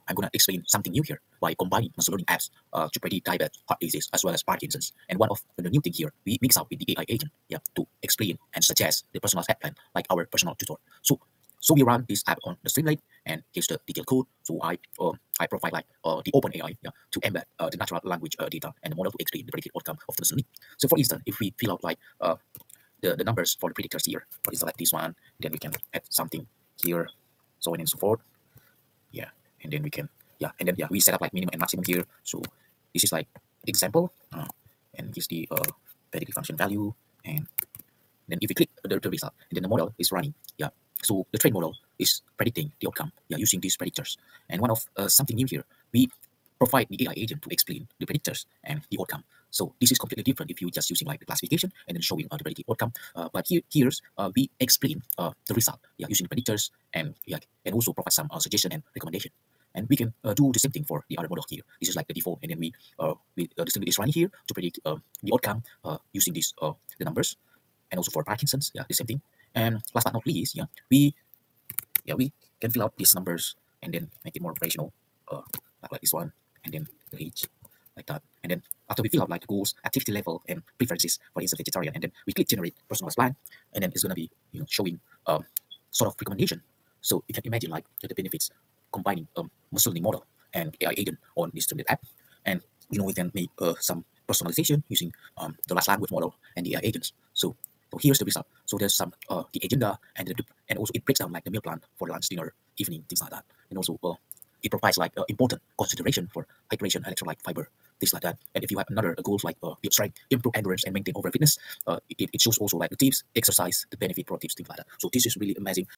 I'm going to explain something new here by combining machine learning apps to predict diabetes, heart disease, as well as Parkinson's. And one of the new thing here, we mix up with the AI agent, to explain and suggest the personalized app plan like our personal tutor. So we run this app on the Streamlit, and here's the detailed code. So I provide like the OpenAI to embed the natural language data and the model to explain the predicted outcome of the machine learning. So for instance, if we fill out like the numbers for the predictors here, for instance like this one, then we can add something here, so on and so forth. And then we can we set up like minimum and maximum here. So this is like example, and here's the predictive function value, and then if we click the result, and then the model is running. So the trained model is predicting the outcome using these predictors. And one of something new here, we provide the AI agent to explain the predictors and the outcome. So this is completely different if you just using like the classification and then showing the predicted outcome. But here's we explain the result using the predictors, and also provide some suggestion and recommendation. And we can do the same thing for the other model here. This is like the default, and then we the system is running here to predict the outcome using these the numbers, and also for Parkinson's, the same thing. And last but not least, we can fill out these numbers and then make it more operational, like this one, and then the age, like that. And then after we fill out like the goals, activity level, and preferences, for instance vegetarian, and then we click generate personalized plan, and then it's gonna be showing sort of recommendation. So you can imagine like the benefits combining machine learning model and AI agent on this Streamlit app, and we can make some personalization using the large language model and the AI agents. So here's the result. So there's some the agenda, and also it breaks down like the meal plan for lunch, dinner, evening, things like that. And also it provides like important consideration for hydration, electrolyte, fiber, things like that. And if you have another goals like build strength, improve endurance, and maintain overall fitness, it shows also like the tips, exercise, the benefit, pro tips, things like that. So this is really amazing.